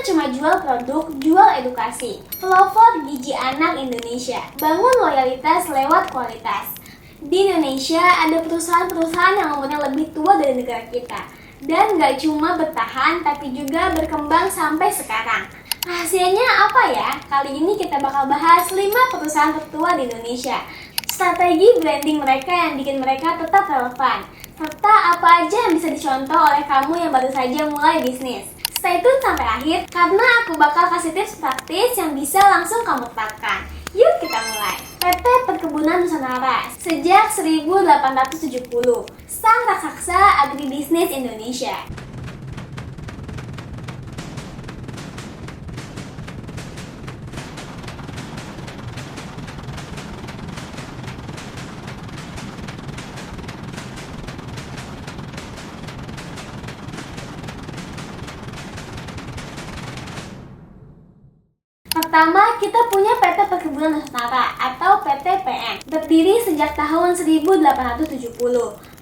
cuma jual produk, jual edukasi. Pelopor gizi anak Indonesia. Bangun loyalitas lewat kualitas. Di Indonesia ada perusahaan-perusahaan yang umurnya lebih tua dari negara kita. Dan gak cuma bertahan, tapi juga berkembang sampai sekarang. Rahasianya apa ya? Kali ini kita bakal bahas 5 perusahaan tertua di Indonesia. Strategi branding mereka yang bikin mereka tetap relevan. Serta apa aja yang bisa dicontoh oleh kamu yang baru saja mulai bisnis. Stay tune sampai akhir karena aku bakal kasih tips praktis yang bisa langsung kamu terapkan. Yuk kita mulai. PT Perkebunan Nusantara sejak 1870, sang raksasa agribisnis Indonesia. Pertama, kita punya PT Perkebunan Nusantara atau PT PN. Berdiri sejak tahun 1870.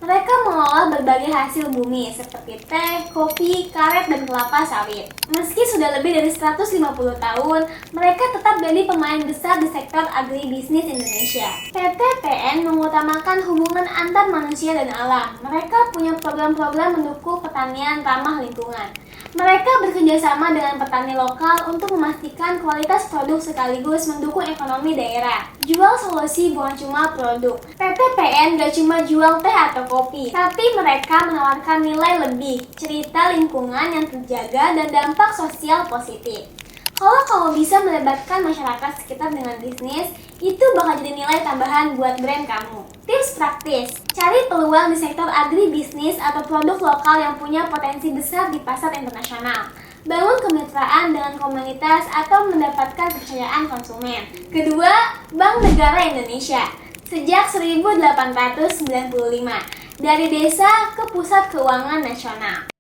Mereka mengolah berbagai hasil bumi seperti teh, kopi, karet, dan kelapa sawit. Meski sudah lebih dari 150 tahun, mereka tetap jadi pemain besar di sektor agribisnis Indonesia. PT PN mengutamakan hubungan antar manusia dan alam. Mereka punya program-program mendukung pertanian ramah lingkungan. Mereka bekerjasama dengan petani lokal untuk memastikan kualitas produk sekaligus mendukung ekonomi daerah. Jual solusi bukan cuma produk. PT PN gak cuma jual teh atau kopi, tapi mereka menawarkan nilai lebih, cerita lingkungan yang terjaga, dan dampak sosial positif. Kalau kamu bisa melibatkan masyarakat sekitar dengan bisnis, itu bakal jadi nilai tambahan buat brand kamu. Tips praktis, cari peluang di sektor agribisnis atau produk lokal yang punya potensi besar di pasar internasional. Bangun kemitraan dengan komunitas atau mendapatkan kepercayaan konsumen. Kedua, Bank Negara Indonesia. Sejak 1895, dari desa ke pusat keuangan nasional.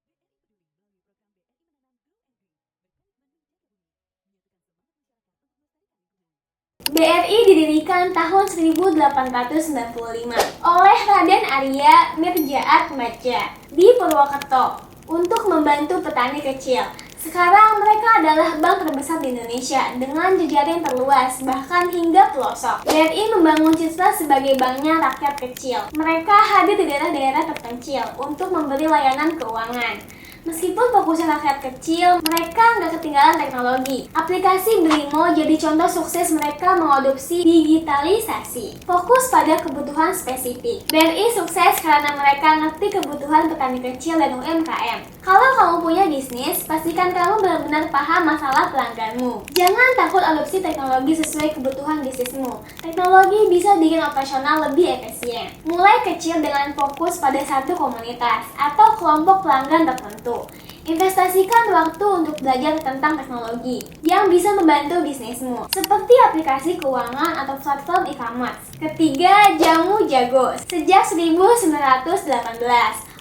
BRI didirikan tahun 1895 oleh Raden Arya Mirjaat Madja di Purwokerto untuk membantu petani kecil. Sekarang mereka adalah bank terbesar di Indonesia dengan jejaring terluas bahkan hingga pelosok. BRI membangun citra sebagai banknya rakyat kecil. Mereka hadir di daerah-daerah terpencil untuk memberi layanan keuangan. Meskipun fokusnya rakyat kecil, mereka nggak ketinggalan teknologi. Aplikasi Brimo jadi contoh sukses mereka mengadopsi digitalisasi. Fokus pada kebutuhan spesifik. BRI sukses karena mereka ngerti kebutuhan petani kecil dan UMKM. Kalau kamu punya bisnis, pastikan kamu benar-benar paham masalah pelangganmu. Jangan takut adopsi teknologi sesuai kebutuhan bisnismu. Teknologi bisa bikin operasional lebih efisien. Mulai kecil dengan fokus pada satu komunitas atau kelompok pelanggan tertentu. Investasikan waktu untuk belajar tentang teknologi yang bisa membantu bisnismu, seperti aplikasi keuangan atau platform e-commerce. Ketiga, Jamu Jago. Sejak 1918,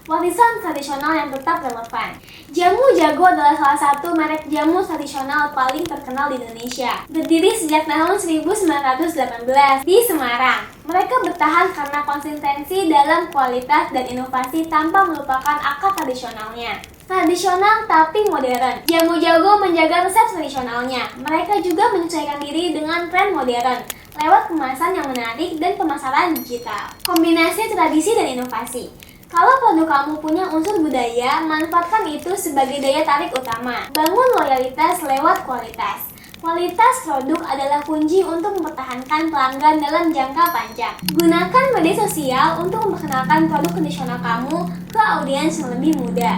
warisan tradisional yang tetap relevan. Jamu Jago adalah salah satu merek jamu tradisional paling terkenal di Indonesia. Berdiri sejak tahun 1918 di Semarang. Mereka bertahan karena konsistensi dalam kualitas dan inovasi tanpa melupakan akar tradisionalnya. Tradisional tapi modern. Jamu Jago menjaga resep tradisionalnya. Mereka juga menyesuaikan diri dengan tren modern lewat kemasan yang menarik dan pemasaran digital. Kombinasi tradisi dan inovasi. Kalau produk kamu punya unsur budaya, manfaatkan itu sebagai daya tarik utama. Bangun loyalitas lewat kualitas. Kualitas produk adalah kunci untuk mempertahankan pelanggan dalam jangka panjang. Gunakan media sosial untuk memperkenalkan produk tradisional kamu ke audiens yang lebih muda.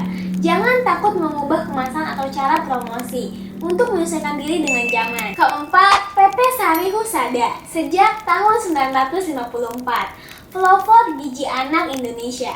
Jangan takut mengubah kemasan atau cara promosi untuk menyesuaikan diri dengan zaman. Keempat, PT Sari Husada. Sejak tahun 1954, pelopor gizi anak Indonesia.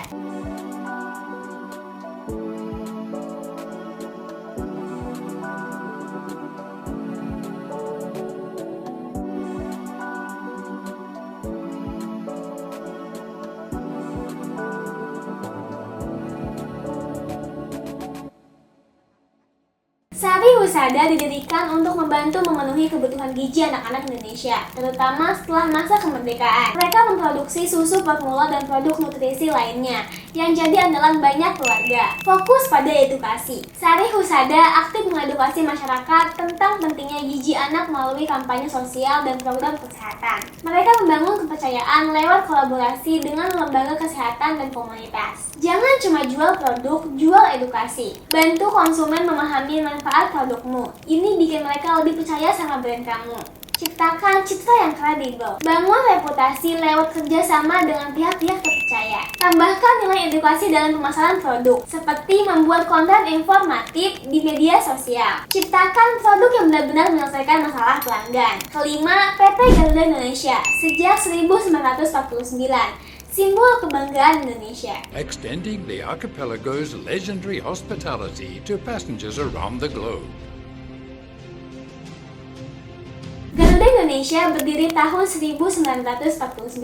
Sari Husada didirikan untuk membantu memenuhi kebutuhan gizi anak-anak Indonesia, terutama setelah masa kemerdekaan. Mereka memproduksi susu formula dan produk nutrisi lainnya yang jadi andalan banyak keluarga. Fokus pada edukasi. Sari Husada aktif mengedukasi masyarakat tentang pentingnya gizi anak melalui kampanye sosial dan program kesehatan. Mereka membangun kepercayaan lewat kolaborasi dengan lembaga kesehatan dan komunitas. Jangan cuma jual produk, jual edukasi. Bantu konsumen memahami manfaat produkmu. Ini bikin mereka lebih percaya sama brand kamu. Ciptakan citra yang kredibel. Bangun reputasi lewat kerjasama dengan pihak-pihak terpercaya. Tambahkan nilai edukasi dalam pemasaran produk, seperti membuat konten informatif di media sosial. Ciptakan produk yang benar-benar menyelesaikan masalah pelanggan. Kelima, PT Garuda Indonesia sejak 1949. Simbol kebanggaan Indonesia. Extending the archipelago's legendary hospitality to passengers around the globe. Garuda Indonesia berdiri tahun 1949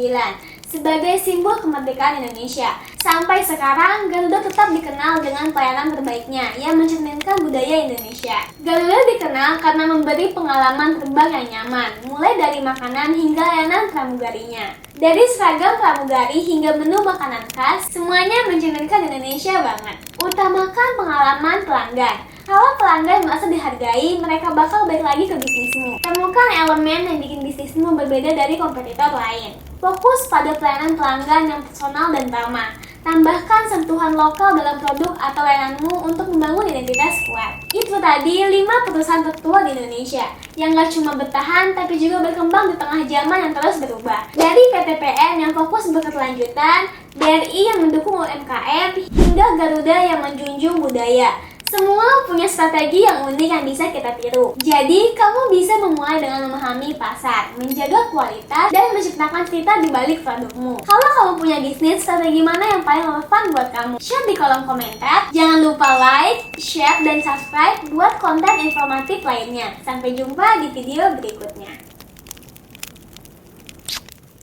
sebagai simbol kemerdekaan Indonesia. Sampai sekarang, Garuda tetap dikenal dengan pelayanan terbaiknya yang mencerminkan budaya Indonesia. Garuda dikenal karena memberi pengalaman terbang yang nyaman, mulai dari makanan hingga layanan pramugarinya. Dari seragam pramugari hingga menu makanan khas, semuanya mencerminkan Indonesia banget. Utamakan pengalaman pelanggan. Kalau pelanggan merasa dihargai, mereka bakal balik lagi ke bisnismu. Temukan elemen yang bikin bisnismu berbeda dari kompetitor lain. Fokus pada pelayanan pelanggan yang personal dan ramah. Tambahkan sentuhan lokal dalam produk atau layananmu untuk membangun identitas kuat. Itu tadi 5 perusahaan tertua di Indonesia yang gak cuma bertahan tapi juga berkembang di tengah zaman yang terus berubah. Dari PTPN yang fokus berkelanjutan, BRI yang mendukung UMKM, hingga Garuda yang menjunjung budaya. Semua punya strategi yang unik yang bisa kita tiru. Jadi, kamu bisa memulai dengan memahami pasar, menjaga kualitas, dan menciptakan cerita di balik produkmu. Kalau kamu punya bisnis, strategi mana yang paling relevan buat kamu? Share di kolom komentar. Jangan lupa like, share, dan subscribe buat konten informatif lainnya. Sampai jumpa di video berikutnya.